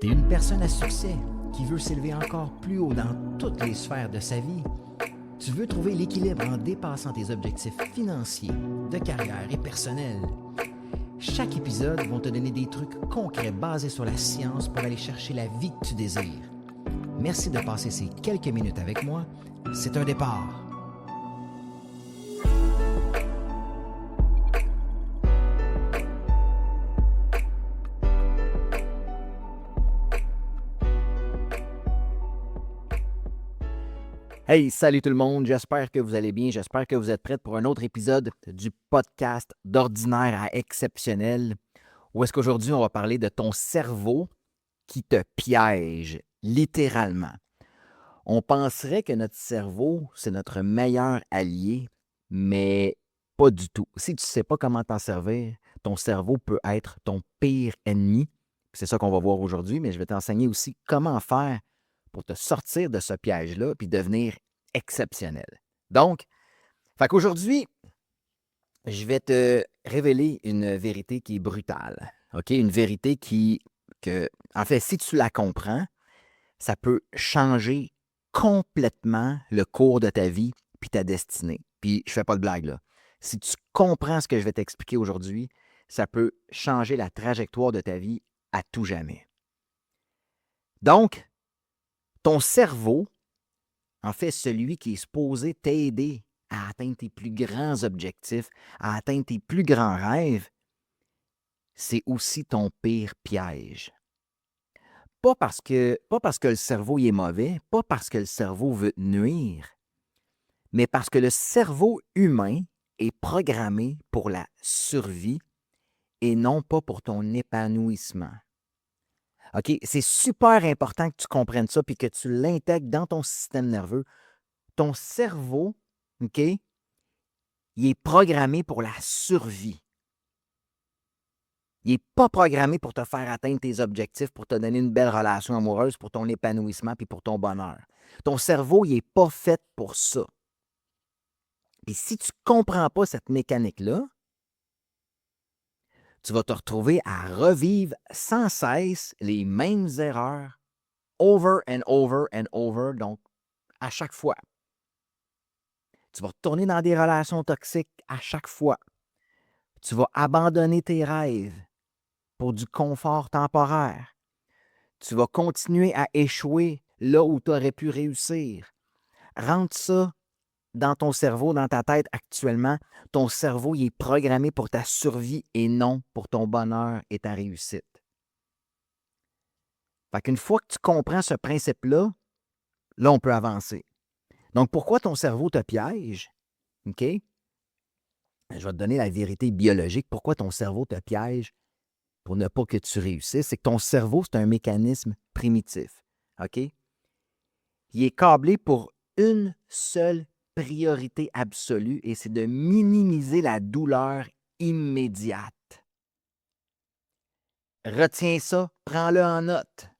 T'es une personne à succès qui veut s'élever encore plus haut dans toutes les sphères de sa vie. Tu veux trouver l'équilibre en dépassant tes objectifs financiers, de carrière et personnels. Chaque épisode va te donner des trucs concrets basés sur la science pour aller chercher la vie que tu désires. Merci de passer ces quelques minutes avec moi. C'est un départ. Hey, salut tout le monde, j'espère que vous allez bien, j'espère que vous êtes prêts pour un autre épisode du podcast d'ordinaire à exceptionnel, où est-ce qu'aujourd'hui on va parler de ton cerveau qui te piège, littéralement. On penserait que notre cerveau, c'est notre meilleur allié, mais pas du tout. Si tu ne sais pas comment t'en servir, ton cerveau peut être ton pire ennemi. C'est ça qu'on va voir aujourd'hui, mais je vais t'enseigner aussi comment faire pour te sortir de ce piège-là puis devenir exceptionnel. Donc, qu'aujourd'hui, je vais te révéler une vérité qui est brutale. OK? Une vérité en fait, si tu la comprends, ça peut changer complètement le cours de ta vie puis ta destinée. Puis, je fais pas de blague, là. Si tu comprends ce que je vais t'expliquer aujourd'hui, ça peut changer la trajectoire de ta vie à tout jamais. Donc, ton cerveau, en fait, celui qui est supposé t'aider à atteindre tes plus grands objectifs, à atteindre tes plus grands rêves, c'est aussi ton pire piège. Pas parce que le cerveau il est mauvais, pas parce que le cerveau veut te nuire, mais parce que le cerveau humain est programmé pour la survie et non pas pour ton épanouissement. OK? C'est super important que tu comprennes ça puis que tu l'intègres dans ton système nerveux. Ton cerveau, OK, il est programmé pour la survie. Il n'est pas programmé pour te faire atteindre tes objectifs, pour te donner une belle relation amoureuse, pour ton épanouissement puis pour ton bonheur. Ton cerveau, il n'est pas fait pour ça. Et si tu ne comprends pas cette mécanique-là, tu vas te retrouver à revivre sans cesse les mêmes erreurs over and over and over, donc à chaque fois. Tu vas retourner dans des relations toxiques à chaque fois. Tu vas abandonner tes rêves pour du confort temporaire. Tu vas continuer à échouer là où tu aurais pu réussir. Rentre ça dans ton cerveau, dans ta tête actuellement. Ton cerveau, il est programmé pour ta survie et non pour ton bonheur et ta réussite. Fait qu'une fois que tu comprends ce principe-là, là, on peut avancer. Donc, pourquoi ton cerveau te piège? OK? Je vais te donner la vérité biologique. Pourquoi ton cerveau te piège pour ne pas que tu réussisses? C'est que ton cerveau, c'est un mécanisme primitif. OK? Il est câblé pour une seule priorité absolue et c'est de minimiser la douleur immédiate. Retiens ça, prends-le en note.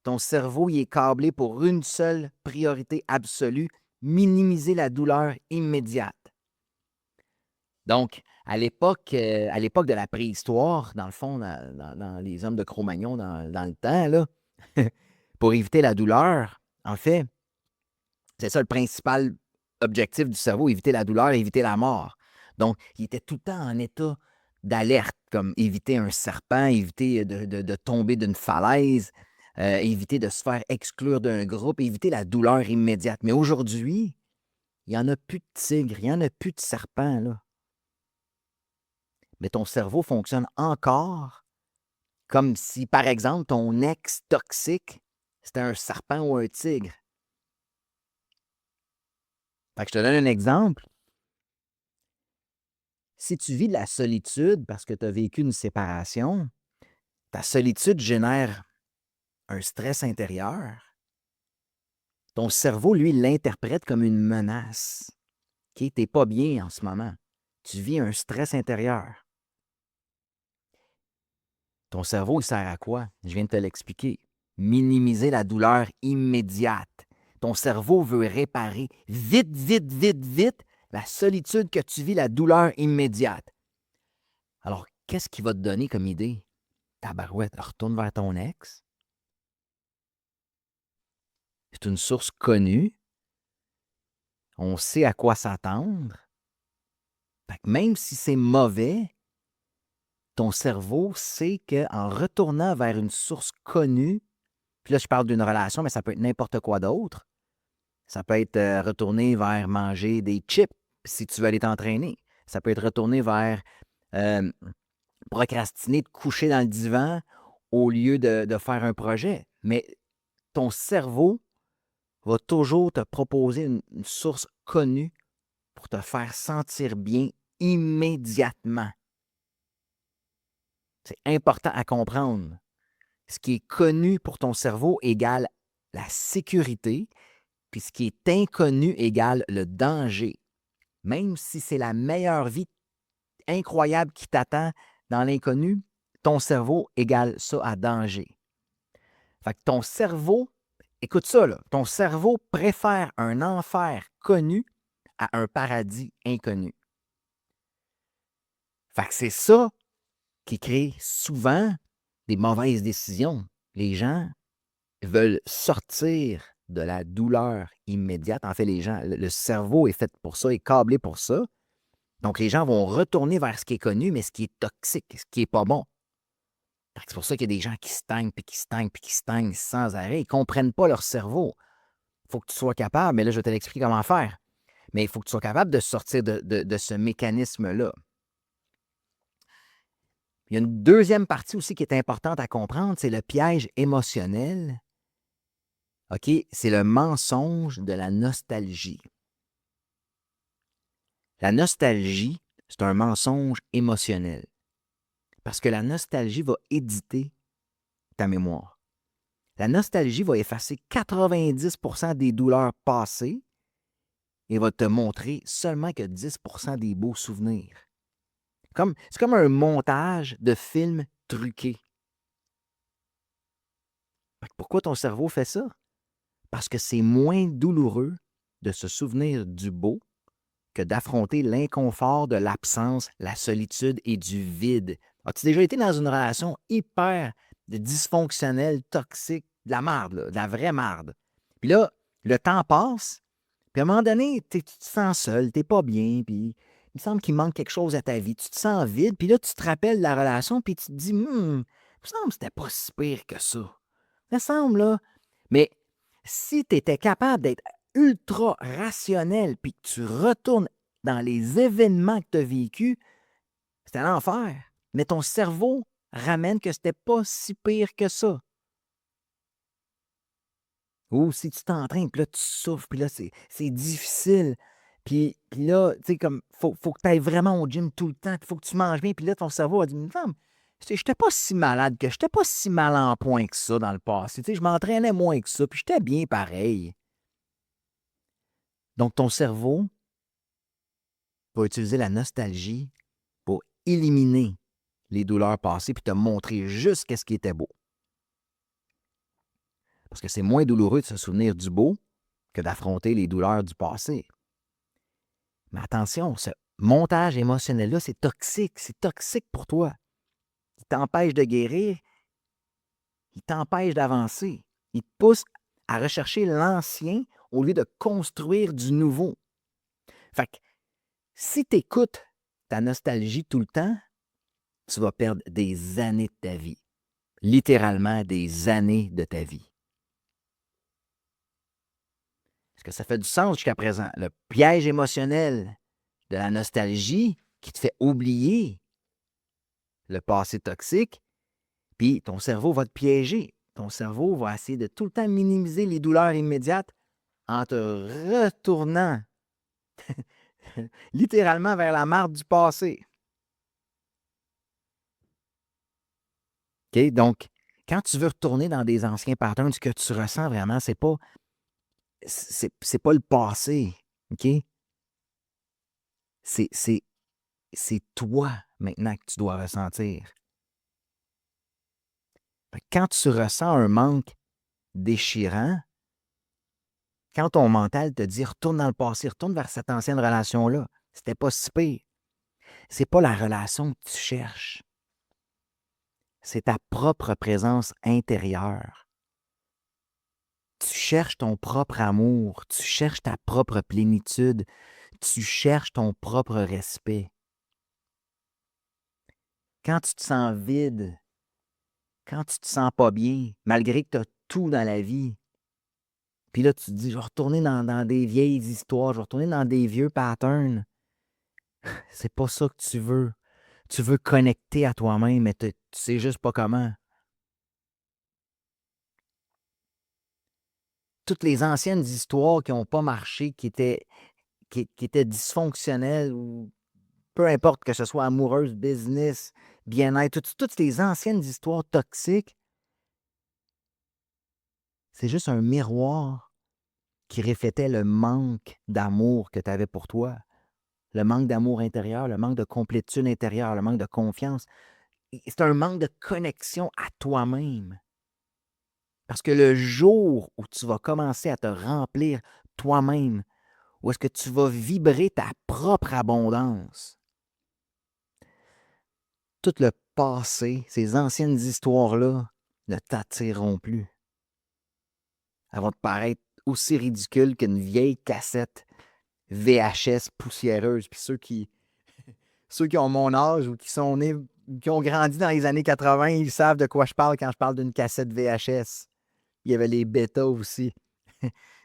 Ton cerveau, il est câblé pour une seule priorité absolue, minimiser la douleur immédiate. Donc, à l'époque de la préhistoire, dans le fond, dans les hommes de Cro-Magnon, dans le temps, là, pour éviter la douleur, en fait, c'est ça le principal objectif du cerveau, éviter la douleur, éviter la mort. Donc, il était tout le temps en état d'alerte, comme éviter un serpent, éviter de tomber d'une falaise, éviter de se faire exclure d'un groupe, éviter la douleur immédiate. Mais aujourd'hui, il n'y en a plus de tigres, il n'y en a plus de serpents, là. Mais ton cerveau fonctionne encore comme si, par exemple, ton ex toxique, c'était un serpent ou un tigre. Fait que je te donne un exemple. Si tu vis de la solitude parce que tu as vécu une séparation, ta solitude génère un stress intérieur. Ton cerveau, lui, l'interprète comme une menace. OK? Tu n'es pas bien en ce moment. Tu vis un stress intérieur. Ton cerveau, il sert à quoi? Je viens de te l'expliquer. Minimiser la douleur immédiate. Ton cerveau veut réparer vite, vite, vite, vite la solitude que tu vis, la douleur immédiate. Alors, qu'est-ce qu'il va te donner comme idée? Tabarouette, retourne vers ton ex, c'est une source connue. On sait à quoi s'attendre. Fait que même si c'est mauvais, ton cerveau sait qu'en retournant vers une source connue, puis là, je parle d'une relation, mais ça peut être n'importe quoi d'autre. Ça peut être retourner vers manger des chips si tu veux aller t'entraîner. Ça peut être retourner vers euh, procrastiner, de coucher dans le divan au lieu de faire un projet. Mais ton cerveau va toujours te proposer une source connue pour te faire sentir bien immédiatement. C'est important à comprendre. Ce qui est connu pour ton cerveau égale la sécurité, puis ce qui est inconnu égale le danger. Même si c'est la meilleure vie incroyable qui t'attend dans l'inconnu, ton cerveau égale ça à danger. Fait que ton cerveau, écoute ça, là, ton cerveau préfère un enfer connu à un paradis inconnu. Fait que c'est ça qui crée souvent des mauvaises décisions. Les gens veulent sortir de la douleur immédiate. En fait, les gens, le cerveau est fait pour ça, est câblé pour ça. Donc, les gens vont retourner vers ce qui est connu, mais ce qui est toxique, ce qui n'est pas bon. C'est pour ça qu'il y a des gens qui stagnent, puis qui stagnent, puis qui stagnent sans arrêt. Ils ne comprennent pas leur cerveau. Il faut que tu sois capable, mais là, je vais te l'expliquer comment faire. Mais il faut que tu sois capable de sortir de ce mécanisme-là. Il y a une deuxième partie aussi qui est importante à comprendre, c'est le piège émotionnel. OK? C'est le mensonge de la nostalgie. La nostalgie, c'est un mensonge émotionnel. Parce que la nostalgie va éditer ta mémoire. La nostalgie va effacer 90% des douleurs passées et va te montrer seulement que 10% des beaux souvenirs. C'est comme un montage de films truqué. Pourquoi ton cerveau fait ça? Parce que c'est moins douloureux de se souvenir du beau que d'affronter l'inconfort de l'absence, la solitude et du vide. As-tu déjà été dans une relation hyper dysfonctionnelle, toxique, de la marde, là, de la vraie marde? Puis là, le temps passe, puis à un moment donné, tu te sens seul, tu n'es pas bien, puis il me semble qu'il manque quelque chose à ta vie. Tu te sens vide, puis là, tu te rappelles de la relation, puis tu te dis, il me semble que c'était pas si pire que ça. Il me semble, là. Mais si tu étais capable d'être ultra rationnel, puis que tu retournes dans les événements que tu as vécus, c'était l'enfer. Mais ton cerveau ramène que c'était pas si pire que ça. Ou si tu t'entraînes, puis là, tu souffres, puis là, c'est difficile. Puis là, tu sais, comme, faut que tu ailles vraiment au gym tout le temps, puis faut que tu manges bien, puis là, ton cerveau a dit, non, j'étais pas si malade que, j'étais pas si mal en point que ça dans le passé. Tu sais, je m'entraînais moins que ça, puis j'étais bien pareil. Donc, ton cerveau va utiliser la nostalgie pour éliminer les douleurs passées puis te montrer juste qu'est-ce qui était beau. Parce que c'est moins douloureux de se souvenir du beau que d'affronter les douleurs du passé. Mais attention, ce montage émotionnel-là, c'est toxique pour toi. Il t'empêche de guérir, il t'empêche d'avancer. Il te pousse à rechercher l'ancien au lieu de construire du nouveau. Fait que si tu écoutes ta nostalgie tout le temps, tu vas perdre des années de ta vie. Littéralement des années de ta vie. Est-ce que ça fait du sens jusqu'à présent? Le piège émotionnel de la nostalgie qui te fait oublier le passé toxique, puis ton cerveau va te piéger. Ton cerveau va essayer de tout le temps minimiser les douleurs immédiates en te retournant littéralement vers la marde du passé. OK? Donc, quand tu veux retourner dans des anciens patterns, ce que tu ressens vraiment, c'est pas le passé. OK? C'est toi maintenant que tu dois ressentir. Quand tu ressens un manque déchirant, quand ton mental te dit retourne dans le passé, retourne vers cette ancienne relation-là, c'était pas si pire. C'est pas la relation que tu cherches. C'est ta propre présence intérieure. Tu cherches ton propre amour, tu cherches ta propre plénitude, tu cherches ton propre respect. Quand tu te sens vide, quand tu te sens pas bien, malgré que tu as tout dans la vie, puis là, tu te dis, je vais retourner dans des vieilles histoires, je vais retourner dans des vieux patterns. C'est pas ça que tu veux. Tu veux connecter à toi-même, mais tu sais juste pas comment. Toutes les anciennes histoires qui n'ont pas marché, qui étaient dysfonctionnelles, ou peu importe que ce soit amoureuse, business, bien-être, toutes les anciennes histoires toxiques, c'est juste un miroir qui reflétait le manque d'amour que tu avais pour toi, le manque d'amour intérieur, le manque de complétude intérieure, le manque de confiance. C'est un manque de connexion à toi-même. Parce que le jour où tu vas commencer à te remplir toi-même, où est-ce que tu vas vibrer ta propre abondance, tout le passé, ces anciennes histoires-là, ne t'attireront plus. Elles vont te paraître aussi ridicules qu'une vieille cassette VHS poussiéreuse. Puis ceux qui ont mon âge ou qui sont nés, qui ont grandi dans les années 80, ils savent de quoi je parle quand je parle d'une cassette VHS. Il y avait les bêtas aussi.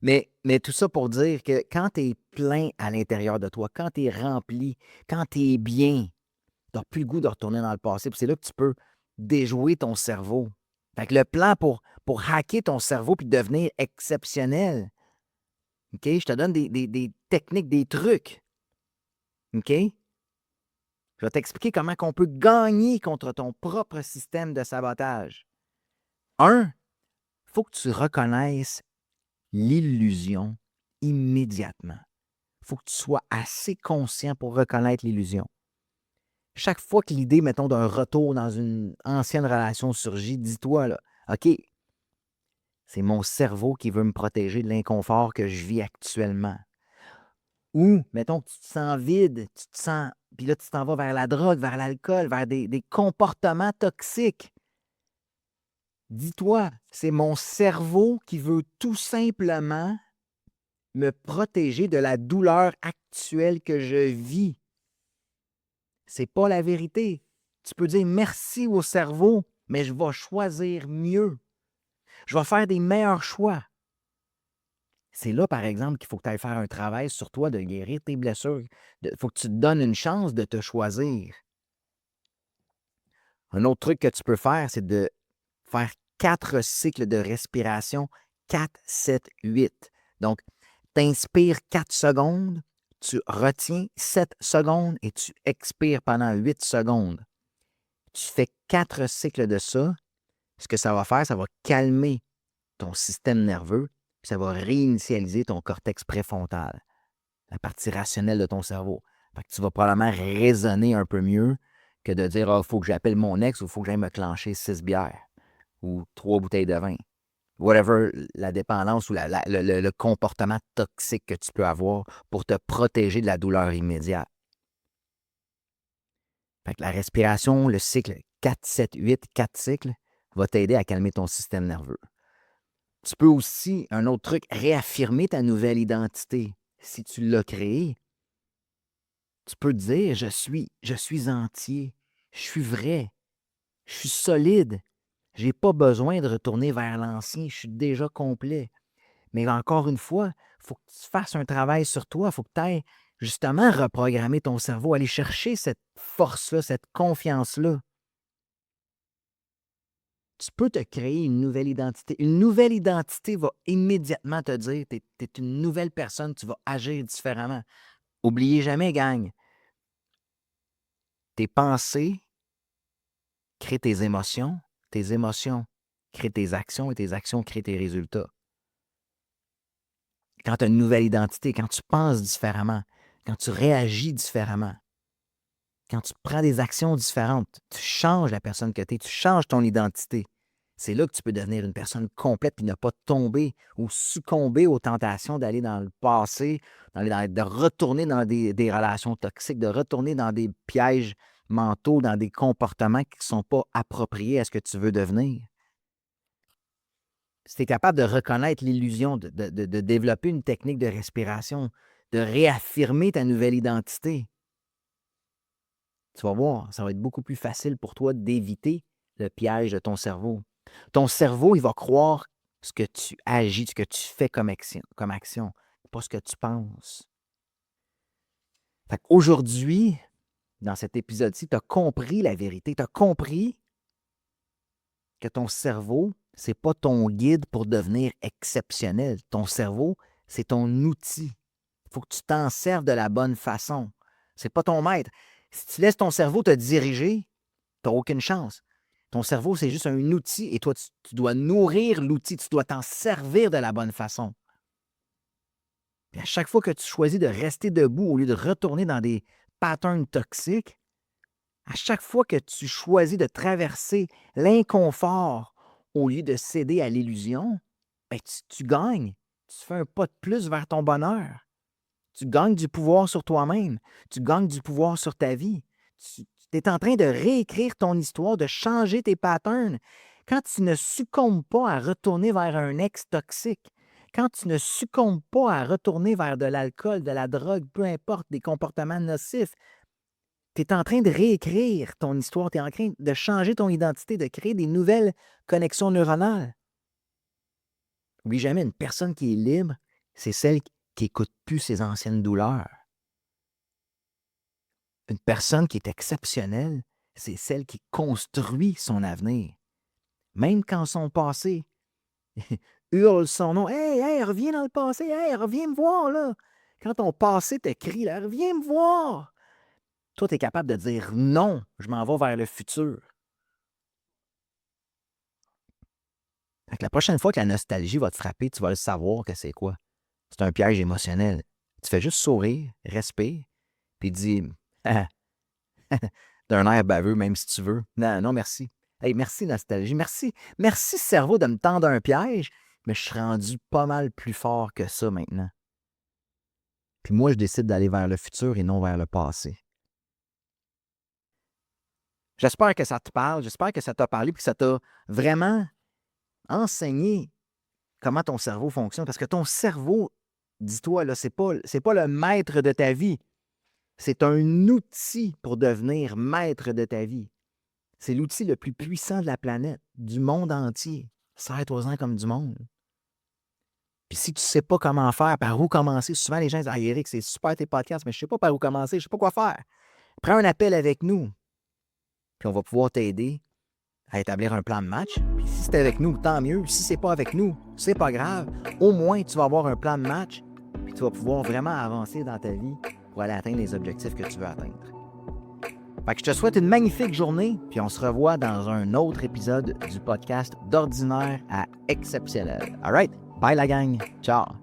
Mais tout ça pour dire que quand tu es plein à l'intérieur de toi, quand tu es rempli, quand tu es bien, tu n'as plus le goût de retourner dans le passé. Puis c'est là que tu peux déjouer ton cerveau. Fait que le plan pour hacker ton cerveau puis devenir exceptionnel, OK? Je te donne des techniques, des trucs. OK? Je vais t'expliquer comment on peut gagner contre ton propre système de sabotage. Un, il faut que tu reconnaisses l'illusion immédiatement. Il faut que tu sois assez conscient pour reconnaître l'illusion. Chaque fois que l'idée, mettons, d'un retour dans une ancienne relation surgit, dis-toi, là, OK, c'est mon cerveau qui veut me protéger de l'inconfort que je vis actuellement. Ou, mettons que tu te sens vide, tu te sens. Puis là, tu t'en vas vers la drogue, vers l'alcool, vers des comportements toxiques. Dis-toi, c'est mon cerveau qui veut tout simplement me protéger de la douleur actuelle que je vis. C'est pas la vérité. Tu peux dire merci au cerveau, mais je vais choisir mieux. Je vais faire des meilleurs choix. C'est là, par exemple, qu'il faut que tu ailles faire un travail sur toi de guérir tes blessures. Il faut que tu te donnes une chance de te choisir. Un autre truc que tu peux faire, c'est de faire 4 cycles de respiration, 4, 7, 8. Donc, tu inspires 4 secondes, tu retiens 7 secondes et tu expires pendant 8 secondes. Tu fais 4 cycles de ça. Ce que ça va faire, ça va calmer ton système nerveux, puis ça va réinitialiser ton cortex préfrontal, la partie rationnelle de ton cerveau. Fait que tu vas probablement raisonner un peu mieux que de dire il faut que j'appelle mon ex ou il faut que j'aille me clencher 6 bières ou 3 bouteilles de vin. Whatever la dépendance ou le comportement toxique que tu peux avoir pour te protéger de la douleur immédiate. Fait que la respiration, le cycle 4, 7, 8, 4 cycles, va t'aider à calmer ton système nerveux. Tu peux aussi, un autre truc, réaffirmer ta nouvelle identité. Si tu l'as créée, tu peux te dire, je suis entier, je suis vrai, je suis solide, je n'ai pas besoin de retourner vers l'ancien, je suis déjà complet. Mais encore une fois, il faut que tu fasses un travail sur toi, il faut que tu ailles justement reprogrammer ton cerveau, aller chercher cette force-là, cette confiance-là. Tu peux te créer une nouvelle identité. Une nouvelle identité va immédiatement te dire que tu es une nouvelle personne, tu vas agir différemment. Oubliez jamais, gang, tes pensées créent tes émotions créent tes actions et tes actions créent tes résultats. Quand tu as une nouvelle identité, quand tu penses différemment, quand tu réagis différemment, quand tu prends des actions différentes, tu changes la personne que tu es, tu changes ton identité. C'est là que tu peux devenir une personne complète et ne pas tomber ou succomber aux tentations d'aller dans le passé, de retourner dans des relations toxiques, de retourner dans des pièges mentaux, dans des comportements qui ne sont pas appropriés à ce que tu veux devenir. si tu es capable de reconnaître l'illusion, de développer une technique de respiration, de réaffirmer ta nouvelle identité, tu vas voir, ça va être beaucoup plus facile pour toi d'éviter le piège de ton cerveau. Ton cerveau, il va croire ce que tu agis, ce que tu fais comme action, pas ce que tu penses. Fait qu'aujourd'hui, dans cet épisode-ci, tu as compris la vérité. Tu as compris que ton cerveau, c'est pas ton guide pour devenir exceptionnel. Ton cerveau, c'est ton outil. Il faut que tu t'en serves de la bonne façon. C'est pas ton maître. Si tu laisses ton cerveau te diriger, tu n'as aucune chance. Ton cerveau, c'est juste un outil et toi, tu dois nourrir l'outil, tu dois t'en servir de la bonne façon. Puis à chaque fois que tu choisis de rester debout au lieu de retourner dans des patterns toxiques, à chaque fois que tu choisis de traverser l'inconfort au lieu de céder à l'illusion, ben tu gagnes. Tu fais un pas de plus vers ton bonheur. Tu gagnes du pouvoir sur toi-même. Tu gagnes du pouvoir sur ta vie. Tu es en train de réécrire ton histoire, de changer tes patterns. Quand tu ne succombes pas à retourner vers un ex toxique, quand tu ne succombes pas à retourner vers de l'alcool, de la drogue, peu importe, des comportements nocifs, tu es en train de réécrire ton histoire, tu es en train de changer ton identité, de créer des nouvelles connexions neuronales. N'oublie jamais, une personne qui est libre, c'est celle qui n'écoute plus ses anciennes douleurs. Une personne qui est exceptionnelle, c'est celle qui construit son avenir. Même quand son passé hurle son nom. Hey, hey, reviens dans le passé, hey, reviens me voir, là. Quand ton passé te crie, là, reviens me voir. Toi, tu es capable de dire non, je m'en vais vers le futur. Fait que la prochaine fois que la nostalgie va te frapper, tu vas le savoir que c'est quoi. C'est un piège émotionnel. Tu fais juste sourire, respire, puis dis ah, d'un air baveux, même si tu veux. Non, non, merci. Hey, merci, nostalgie. Merci, merci, cerveau, de me tendre un piège, mais je suis rendu pas mal plus fort que ça maintenant. Puis moi, je décide d'aller vers le futur et non vers le passé. J'espère que ça te parle, j'espère que ça t'a parlé, puis que ça t'a vraiment enseigné comment ton cerveau fonctionne. Parce que ton cerveau, dis-toi, là, c'est pas le maître de ta vie. C'est un outil pour devenir maître de ta vie. C'est l'outil le plus puissant de la planète, du monde entier. Serre-toi-en comme du monde. Puis si tu ne sais pas comment faire, par où commencer, souvent les gens disent « Ah, Éric, c'est super tes podcasts, mais je ne sais pas par où commencer, je ne sais pas quoi faire. » Prends un appel avec nous, puis on va pouvoir t'aider à établir un plan de match. Puis si c'est avec nous, tant mieux. Si c'est pas avec nous, c'est pas grave. Au moins, tu vas avoir un plan de match, puis tu vas pouvoir vraiment avancer dans ta vie pour aller atteindre les objectifs que tu veux atteindre. Fait que je te souhaite une magnifique journée, puis on se revoit dans un autre épisode du podcast d'Ordinaire à Exceptionnel. All right? Bye la gang. Ciao.